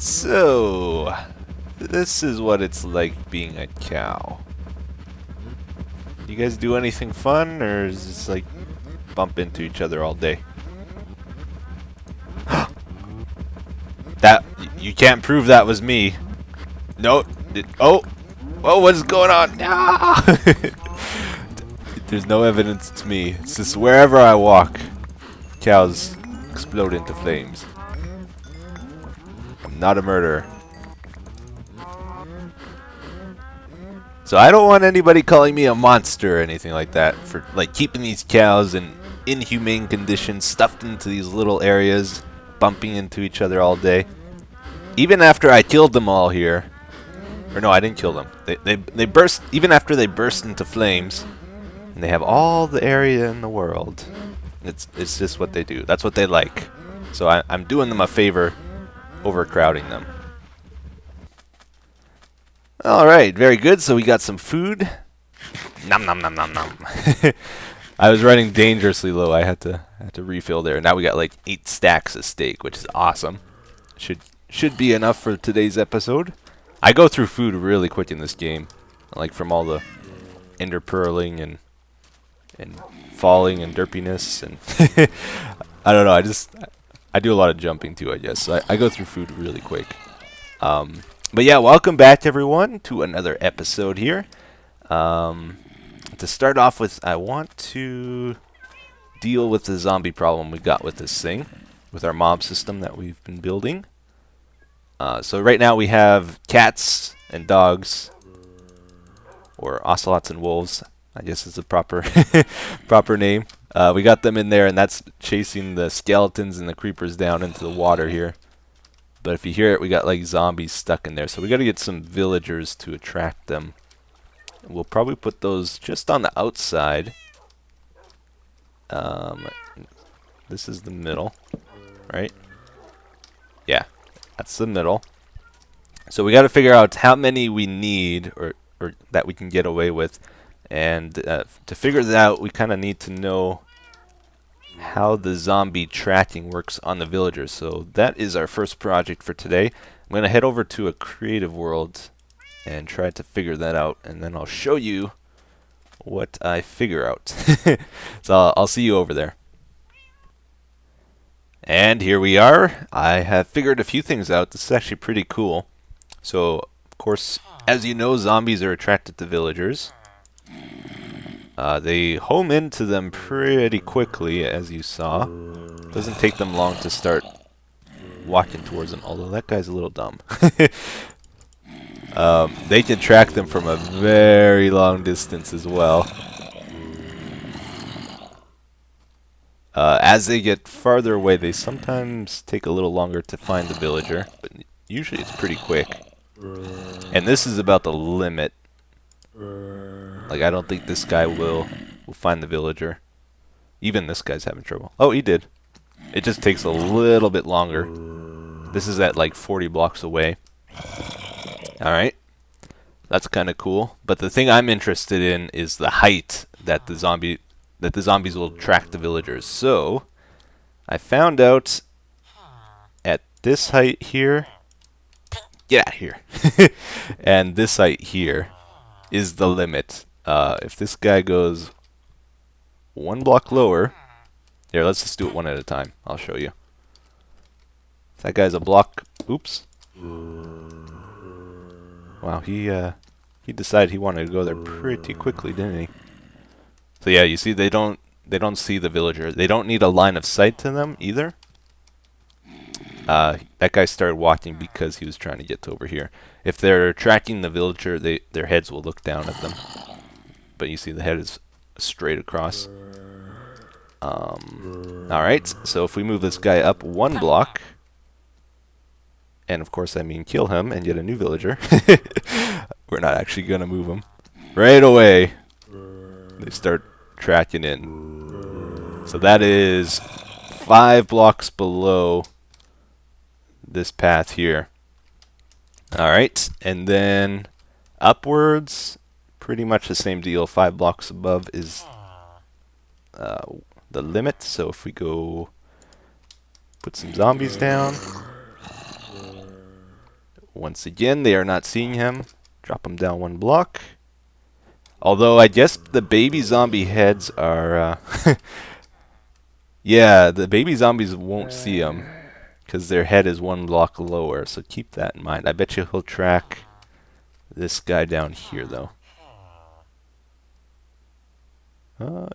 So, this is what it's like being a cow. You guys do anything fun, or is this like bump into each other all day? That you can't prove that was me. No. Oh, what is going on? No! There's no evidence it's me. It's just wherever I walk, cows explode into flames. I'm not a murderer. So I don't want anybody calling me a monster or anything like that for like keeping these cows in inhumane conditions, stuffed into these little areas, bumping into each other all day. Even after I killed them all here, or no, I didn't kill them. They burst even after they burst into flames, and they have all the area in the world. It's just what they do. That's what they like. So I'm doing them a favor, overcrowding them. Alright, very good. So we got some food. Nom nom nom nom nom. I was running dangerously low. I had to refill there. Now we got like 8 stacks of steak, which is awesome. Should be enough for today's episode. I go through food really quick in this game. Like from all the ender pearling and falling and derpiness and I don't know, I do a lot of jumping too, I guess. So I go through food really quick. But yeah, welcome back everyone to another episode here. To start off with, I want to deal with the zombie problem we got with this thing, with our mob system that we've been building. So right now we have cats and dogs, or ocelots and wolves, I guess is the proper proper name. We got them in there, and that's chasing the skeletons and the creepers down into the water here. But if you hear it, we got like zombies stuck in there. So we got to get some villagers to attract them. We'll probably put those just on the outside. This is the middle, right? Yeah, that's the middle. So we got to figure out how many we need, or that we can get away with. And to figure that out, we kind of need to know how the zombie tracking works on the villagers. So that is our first project for today. I'm going to head over to a creative world and try to figure that out, and then I'll show you what I figure out. So I'll see you over there. And here we are. I have figured a few things out. This is actually pretty cool. So, of course, as you know, zombies are attracted to villagers. They home into them pretty quickly, as you saw. Doesn't take them long to start walking towards them, although that guy's a little dumb. They can track them from a very long distance as well. As they get farther away, they sometimes take a little longer to find the villager, but usually it's pretty quick. And this is about the limit. Like, I don't think this guy will find the villager. Even this guy's having trouble. Oh, he did. It just takes a little bit longer. This is at like 40 blocks away. Alright. That's kind of cool. But the thing I'm interested in is the height that the zombies will track the villagers. So, I found out at this height here. Get out here. And this height here is the limit. If this guy goes 1 block lower, here, let's just do it one at a time. I'll show you. That guy's a block. Oops. Wow, he decided he wanted to go there pretty quickly, didn't he? So yeah, you see, they don't see the villager. They don't need a line of sight to them either. That guy started walking because he was trying to get to over here. If they're tracking the villager, their heads will look down at them. But you see the head is straight across. Alright, so if we move this guy up 1 block, and of course I mean kill him and get a new villager. We're not actually going to move him. Right away, they start tracking in. So that is 5 blocks below this path here. Alright, and then upwards, pretty much the same deal. 5 blocks above is the limit. So if we go put some zombies down, Once again, they are not seeing him. Drop him down 1 block. Although I guess the baby zombie heads are... yeah, the baby zombies won't see him because their head is 1 block lower. So keep that in mind. I bet you he'll track this guy down here, though.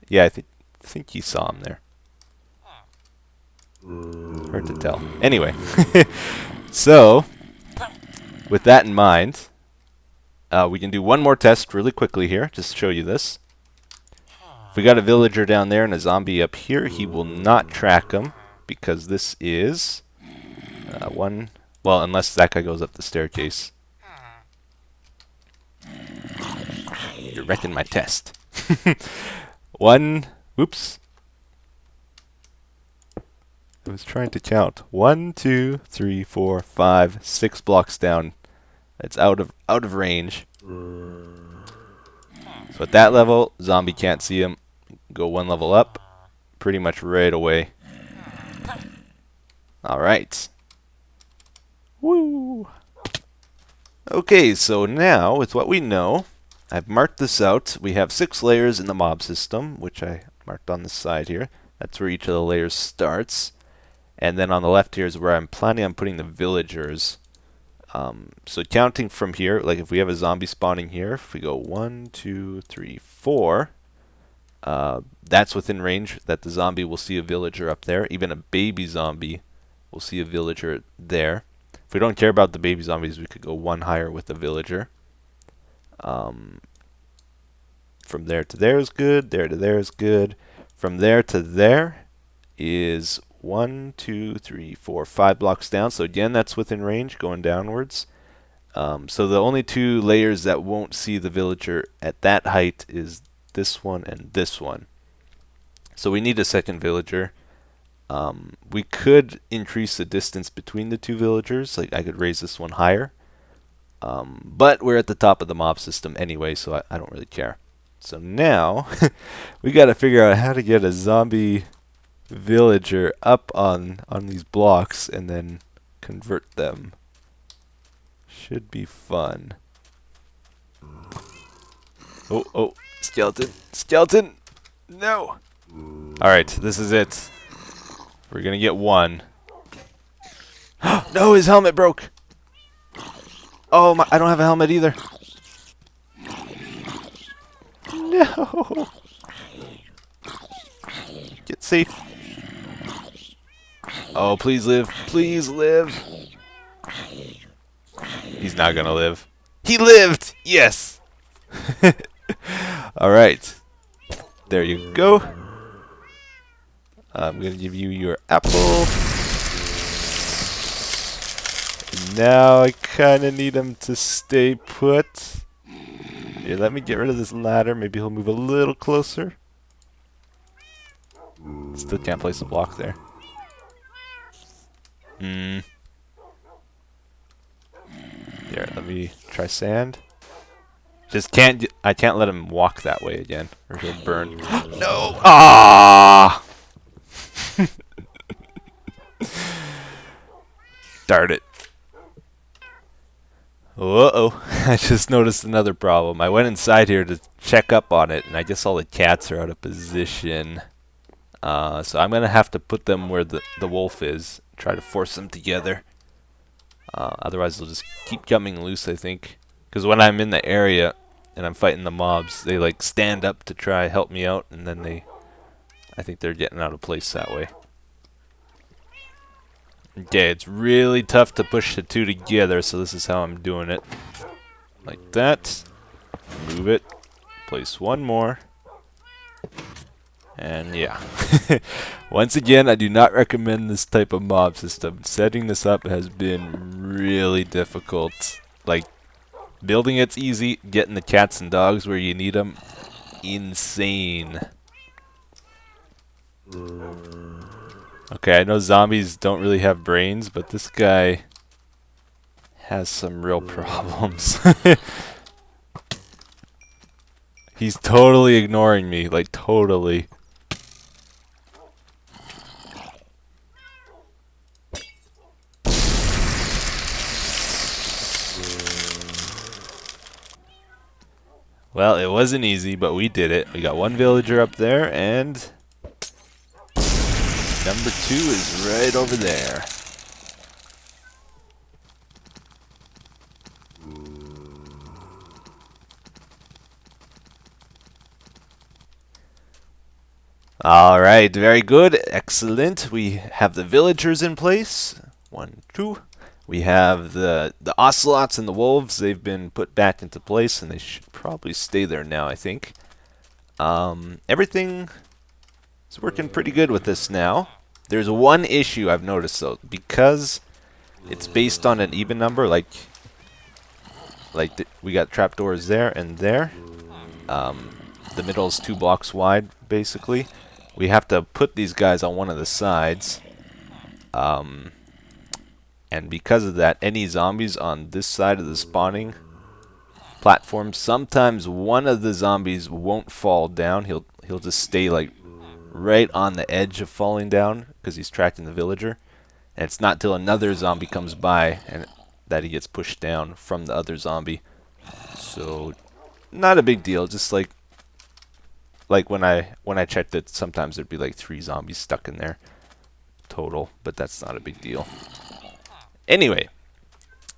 Yeah, I think he saw him there. Hard to tell. Anyway, so with that in mind, we can do one more test really quickly here, just to show you this. If we got a villager down there and a zombie up here, he will not track him because this is one. Well, unless that guy goes up the staircase. You're wrecking my test. One. Whoops. I was trying to count. 1, 2, 3, 4, 5, 6 blocks down. It's out of range. So at that level, zombie can't see him. Go 1 level up, pretty much right away. All right. Woo. Okay, so now with what we know, I've marked this out. We have 6 layers in the mob system, which I marked on the side here. That's where each of the layers starts. And then on the left here is where I'm planning on putting the villagers. So counting from here, like if we have a zombie spawning here, if we go 1, 2, 3, 4, that's within range that the zombie will see a villager up there. Even a baby zombie will see a villager there. If we don't care about the baby zombies, we could go 1 higher with the villager. From there to there is good. There to there is good. From there to there is 1, 2, 3, 4, 5 blocks down. So again, that's within range, going downwards. So the only 2 layers that won't see the villager at that height is this one and this one. So we need a second villager. We could increase the distance between the 2 villagers. Like I could raise this one higher. But we're at the top of the mob system anyway, so I don't really care. So now we got to figure out how to get a zombie villager up on these blocks and then convert them. Should be fun. Oh, skeleton, no. All right, this is it. We're gonna get 1. No, his helmet broke. Oh my, I don't have a helmet either. No. Get safe. Oh, please live. Please live. He's not gonna live. He lived! Yes! Alright. There you go. I'm gonna give you your apple. And now I kinda need him to stay put. Here, let me get rid of this ladder. Maybe he'll move a little closer. Still can't place a block there. Here, let me try sand. Just I can't let him walk that way again, or he'll burn. No! Ah! Darn it. Uh-oh. I just noticed another problem. I went inside here to check up on it, and I guess all the cats are out of position. So I'm going to have to put them where the wolf is. Try to force them together. Otherwise they'll just keep coming loose, I think. Because when I'm in the area and I'm fighting the mobs, they like stand up to try help me out, and then I think they're getting out of place that way. Okay, it's really tough to push the 2 together, so this is how I'm doing it. Like that. Move it. Place 1 more. And yeah. Once again, I do not recommend this type of mob system. Setting this up has been really difficult. Like, building it's easy. Getting the cats and dogs where you need them, insane. Okay, I know zombies don't really have brains, but this guy has some real problems. He's totally ignoring me, like totally. Well, it wasn't easy, but we did it. We got one villager up there, and number 2 is right over there. All right, very good. Excellent. We have the villagers in place. 1, 2. We have the ocelots and the wolves. They've been put back into place, and they should probably stay there now, I think. Everything is working pretty good with this now. There's one issue I've noticed, though. Because it's based on an even number, we got trapdoors there and there. The middle is 2 blocks wide, basically. We have to put these guys on one of the sides. And because of that, any zombies on this side of the spawning platform, sometimes one of the zombies won't fall down. He'll just stay like right on the edge of falling down because he's tracking the villager. And it's not till another zombie comes by and that he gets pushed down from the other zombie. So not a big deal, just like when I checked it, sometimes there'd be like 3 zombies stuck in there total, but that's not a big deal. Anyway,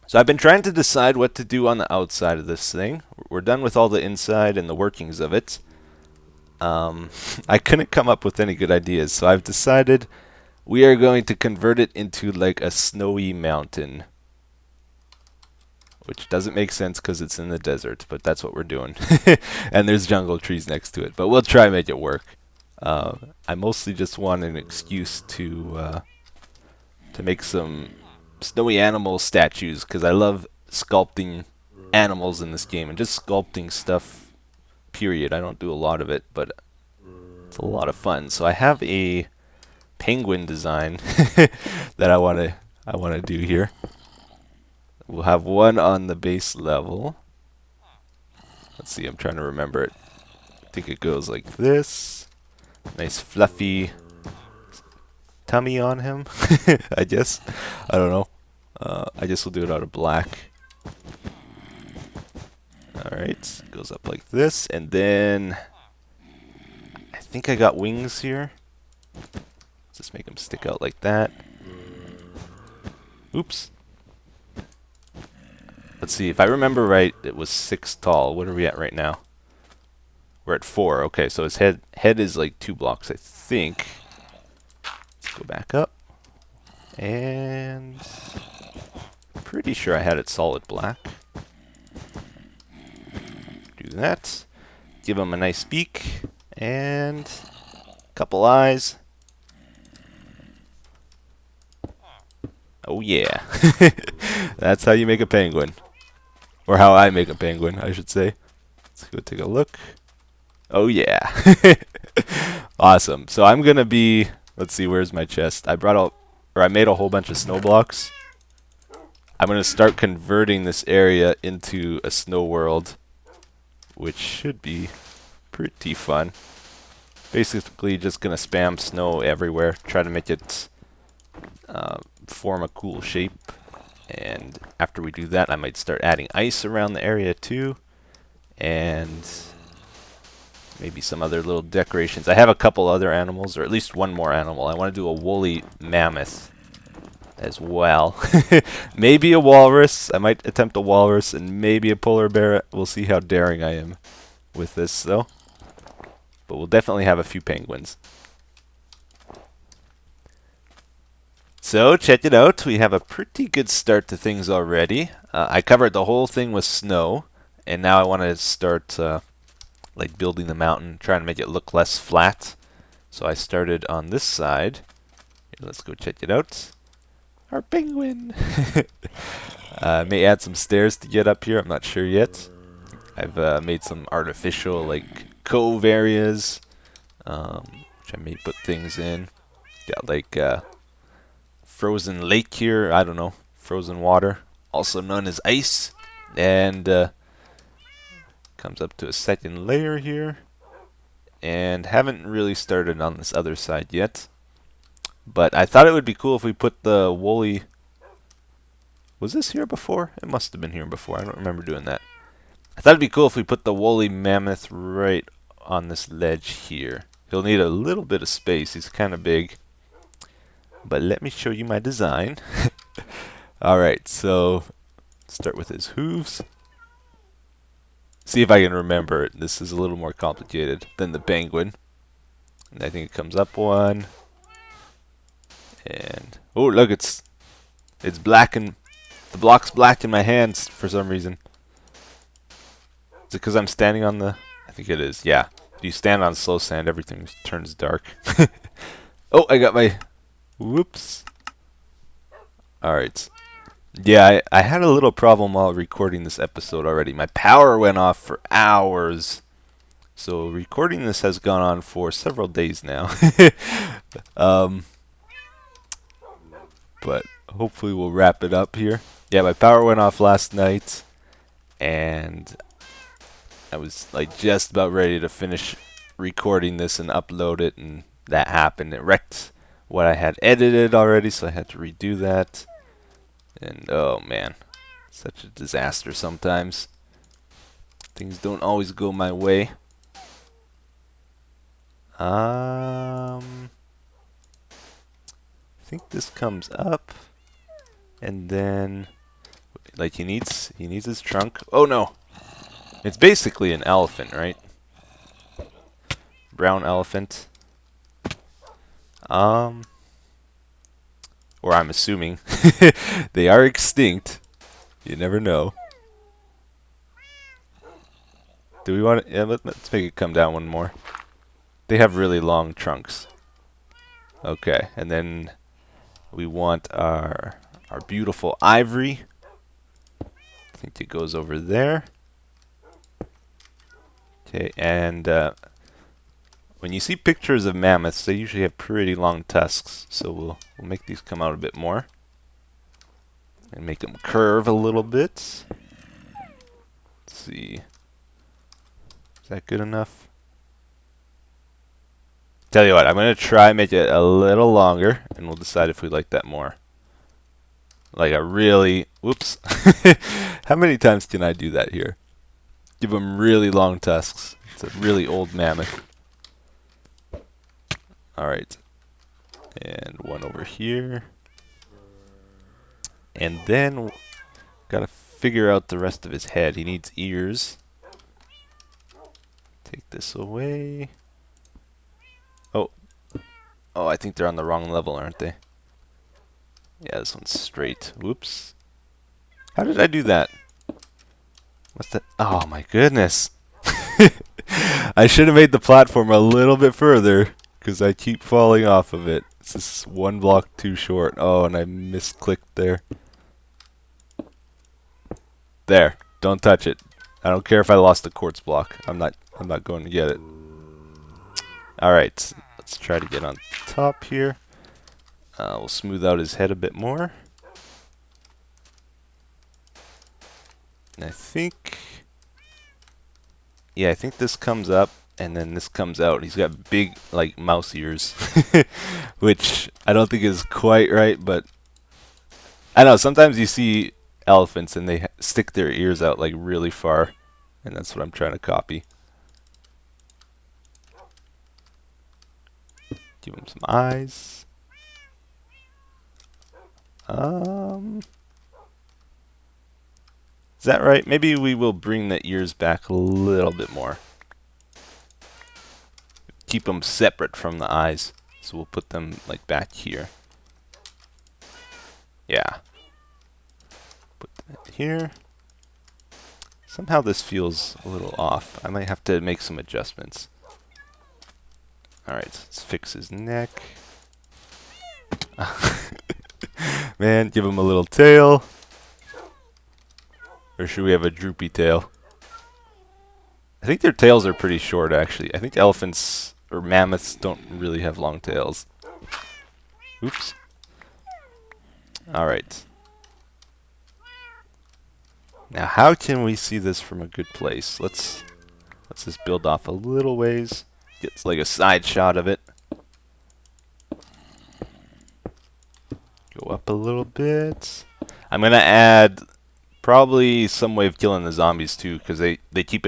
so I've been trying to decide what to do on the outside of this thing. We're done with all the inside and the workings of it. I couldn't come up with any good ideas, so I've decided we are going to convert it into like a snowy mountain. Which doesn't make sense because it's in the desert, but that's what we're doing. And there's jungle trees next to it, but we'll try and make it work. I mostly just want an excuse to make some snowy animal statues, because I love sculpting animals in this game, and just sculpting stuff, period. I don't do a lot of it, but it's a lot of fun. So I have a penguin design that I want to do here. We'll have one on the base level. Let's see, I'm trying to remember it. I think it goes like this. Nice fluffy tummy on him, I guess. I don't know. I guess we'll do it out of black. Alright, goes up like this, and then I think I got wings here. Let's just make them stick out like that. Oops. Let's see, if I remember right, it was 6 tall. What are we at right now? We're at 4. Okay, so his head is like 2 blocks, I think. Let's go back up. And pretty sure I had it solid black. Do that. Give him a nice beak. And a couple eyes. Oh yeah. That's how you make a penguin. Or how I make a penguin, I should say. Let's go take a look. Oh yeah. Awesome. So I'm gonna be, let's see, where's my chest? I made a whole bunch of snow blocks. I'm gonna start converting this area into a snow world, which should be pretty fun. Basically just gonna spam snow everywhere, try to make it form a cool shape. And after we do that, I might start adding ice around the area too, and maybe some other little decorations. I have a couple other animals, or at least one more animal. I want to do a woolly mammoth as well. Maybe a walrus. I might attempt a walrus, and maybe a polar bear. We'll see how daring I am with this though. But we'll definitely have a few penguins. So, check it out. We have a pretty good start to things already. I covered the whole thing with snow, and now I want to start like building the mountain, trying to make it look less flat. So I started on this side. Here, let's go check it out. Our penguin! May add some stairs to get up here, I'm not sure yet. I've made some artificial like cove areas, which I may put things in. Got like frozen lake here, I don't know, frozen water, also known as ice, and comes up to a second layer here, and haven't really started on this other side yet, but I thought it would be cool if we put the woolly, was this here before? It must have been here before, I don't remember doing that. I thought it'd be cool if we put the woolly mammoth right on this ledge here. He'll need a little bit of space. He's kind of big. But let me show you my design. Alright, so start with his hooves. See if I can remember it. This is a little more complicated than the penguin. And I think it comes up one. And oh, look, it's black, and the block's black in my hands for some reason. Is it because I'm standing on the... I think it is, yeah. If you stand on slow sand, everything turns dark. Oh, I got my... Whoops. Alright. Yeah, I had a little problem while recording this episode already. My power went off for hours. So recording this has gone on for several days now. But hopefully we'll wrap it up here. Yeah, my power went off last night. And I was like just about ready to finish recording this and upload it, and that happened. It wrecked what I had edited already, so I had to redo that. And oh man, such a disaster sometimes. Things don't always go my way. I think this comes up, and then like he needs his trunk. Oh no, it's basically an elephant, right? Brown elephant. Or I'm assuming they are extinct. You never know. Do we want to? Yeah, let's make it come down one more. They have really long trunks. Okay, and then we want our beautiful ivory. I think it goes over there. Okay, and when you see pictures of mammoths, they usually have pretty long tusks. So we'll make these come out a bit more and make them curve a little bit. Let's see. Is that good enough? Tell you what, I'm going to try and make it a little longer, and we'll decide if we like that more. Like a really... Whoops. How many times can I do that here? Give them really long tusks. It's a really old mammoth. Alright. And one over here. And then... Gotta figure out the rest of his head. He needs ears. Take this away. Oh. Oh, I think they're on the wrong level, aren't they? Yeah, this one's straight. Whoops. How did I do that? What's that? Oh my goodness. I should have made the platform a little bit further, because I keep falling off of it. It's just one block too short. Oh, and I misclicked there. There. Don't touch it. I don't care if I lost the quartz block. I'm not going to get it. Alright. Let's try to get on top here. We'll smooth out his head a bit more. And I think... Yeah, I think this comes up, and then this comes out. He's got big, like, mouse ears. Which I don't think is quite right, but... I know, sometimes you see elephants and they stick their ears out, like, really far. And that's what I'm trying to copy. Give him some eyes. Is that right? Maybe we will bring the ears back a little bit more. Keep them separate from the eyes. So we'll put them like back here. Yeah. Put that here. Somehow this feels a little off. I might have to make some adjustments. Alright, let's fix his neck. Man, give him a little tail. Or should we have a droopy tail? I think their tails are pretty short, actually. I think elephants or mammoths don't really have long tails. Oops. Alright. Now, how can we see this from a good place? Let's just build off a little ways. Get like a side shot of it. Go up a little bit. I'm going to add Probably some way of killing the zombies too, because they keep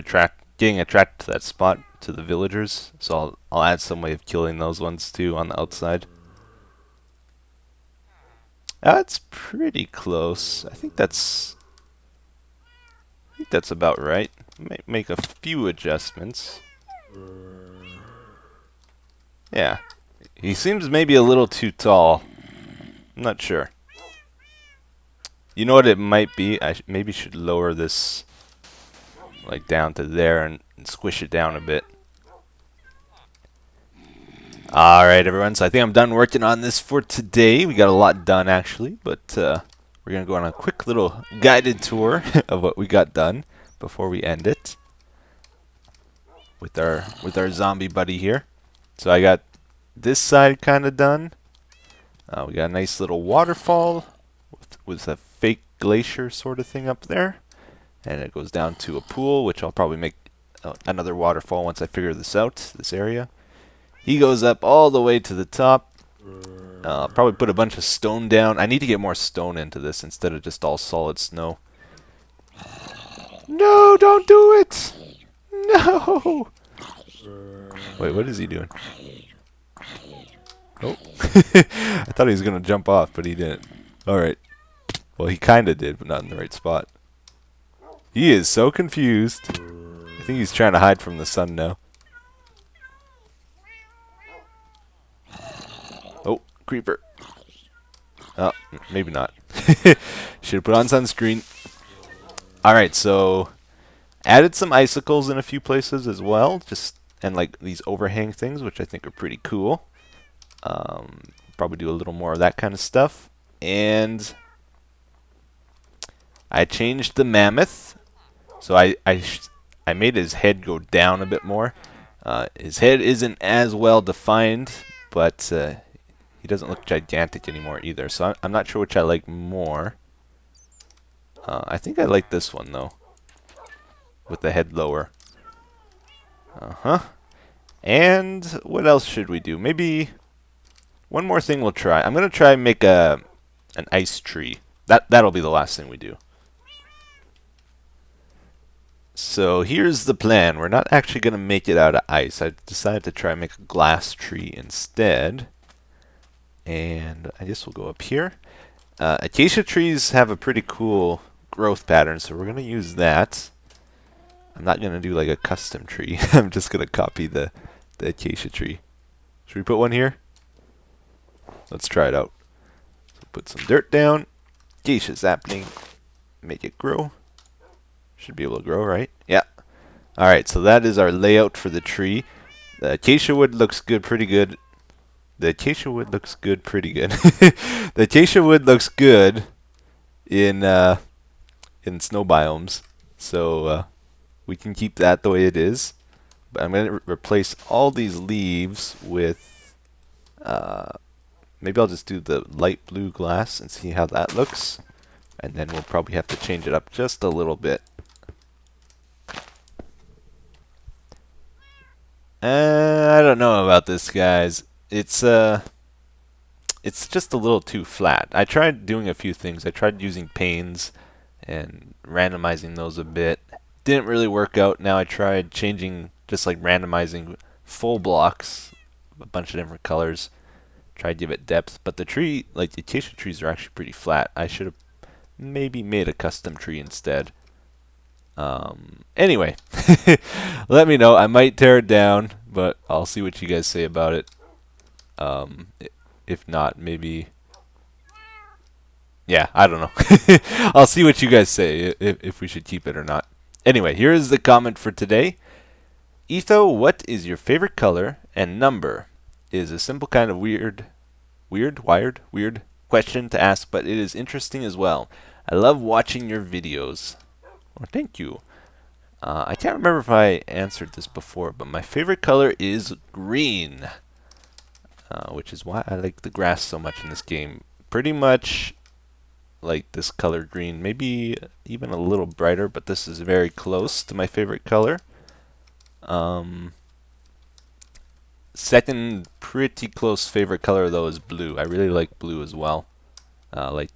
getting attracted to that spot, to the villagers. So I'll add some way of killing those ones too on the outside. That's pretty close. I think that's about right. Might make a few adjustments. Yeah. He seems maybe a little too tall. I'm not sure. You know what it might be? I maybe should lower this like down to there and squish it down a bit. Alright everyone, so I think I'm done working on this for today. We got a lot done actually, but we're going to go on a quick little guided tour of what we got done before we end it with our zombie buddy here. So I got this side kind of done. We got a nice little waterfall with a fake glacier sort of thing up there. And it goes down to a pool, which I'll probably make another waterfall once I figure this out, this area. He goes up all the way to the top. Probably put a bunch of stone down. I need to get more stone into this instead of just all solid snow. No, don't do it! No! Wait, what is he doing? Oh. I thought he was going to jump off, but he didn't. Alright. Well, he kind of did, but not in the right spot. He is so confused. I think he's trying to hide from the sun now. Oh, creeper. Oh, maybe not. Should have put on sunscreen. Alright, so added some icicles in a few places as well. And like these overhang things, which I think are pretty cool. Probably do a little more of that kind of stuff. And I changed the mammoth. So I made his head go down a bit more. His head isn't as well defined, but he doesn't look gigantic anymore either. So I'm not sure which I like more. I think I like this one though, with the head lower. And what else should we do? Maybe one more thing we'll try. I'm gonna try and make an ice tree. That'll be the last thing we do. So here's the plan. We're not actually going to make it out of ice. I decided to try and make a glass tree instead. And I guess we'll go up here. Acacia trees have a pretty cool growth pattern, so we're going to use that. I'm not going to do like a custom tree. I'm just going to copy the acacia tree. Should we put one here? Let's try it out. So put some dirt down. Acacia sapling. Make it grow. Should be able to grow, right? Yeah. Alright, so that is our layout for the tree. The acacia wood looks good, pretty good. The acacia wood looks good, pretty good. The acacia wood looks good in snow biomes. So we can keep that the way it is. But I'm going to replace all these leaves with... maybe I'll just do the light blue glass and see how that looks. And then we'll probably have to change it up just a little bit. I don't know about this, guys. It's just a little too flat. I tried doing a few things. I tried using panes and randomizing those a bit. Didn't really work out. Now I tried changing, just like randomizing full blocks, a bunch of different colors. Tried to give it depth, but the tree, like the acacia trees, are actually pretty flat. I should have maybe made a custom tree instead. Anyway, let me know. I might tear it down, but I'll see what you guys say about it. If not, maybe... Yeah, I don't know. I'll see what you guys say, if we should keep it or not. Anyway, here is the comment for today. Etho, what is your favorite color and number? Is a simple kind of weird question to ask, but it is interesting as well. I love watching your videos. Well, thank you. I can't remember if I answered this before, but my favorite color is green, which is why I like the grass so much in this game. Pretty much like this color green, maybe even a little brighter, but this is very close to my favorite color. Second pretty close favorite color though is blue. I really like blue as well. Well,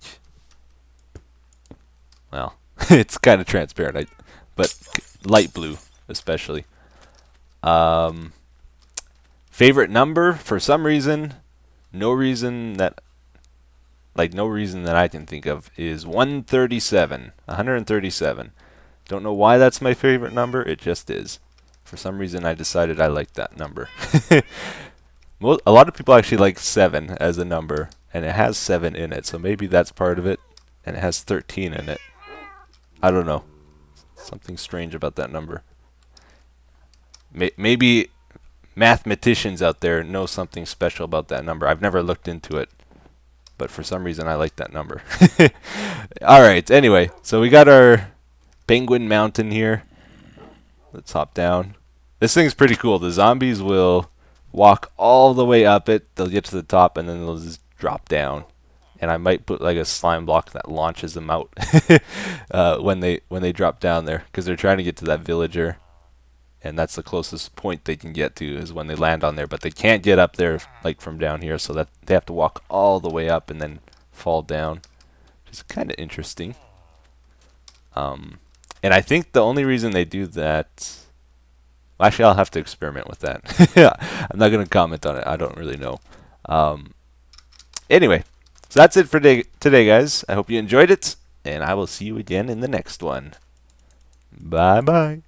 It's kind of transparent, but light blue especially. Favorite number? For some reason, no reason that I can think of, is 137. 137. Don't know why that's my favorite number. It just is. For some reason, I decided I like that number. A lot of people actually like 7 as a number, and it has 7 in it, so maybe that's part of it, and it has 13 in it. I don't know. Something strange about that number. Maybe mathematicians out there know something special about that number. I've never looked into it, but for some reason I like that number. Alright, anyway, so we got our penguin mountain here. Let's hop down. This thing's pretty cool. The zombies will walk all the way up it, they'll get to the top, and then they'll just drop down. And I might put like a slime block that launches them out when they drop down there, because they're trying to get to that villager, and that's the closest point they can get to is when they land on there. But they can't get up there like from down here, so that they have to walk all the way up and then fall down, which is kind of interesting. And I think the only reason they do that, actually, I'll have to experiment with that. I'm not going to comment on it. I don't really know. Anyway, so that's it for today, guys. I hope you enjoyed it, and I will see you again in the next one. Bye-bye.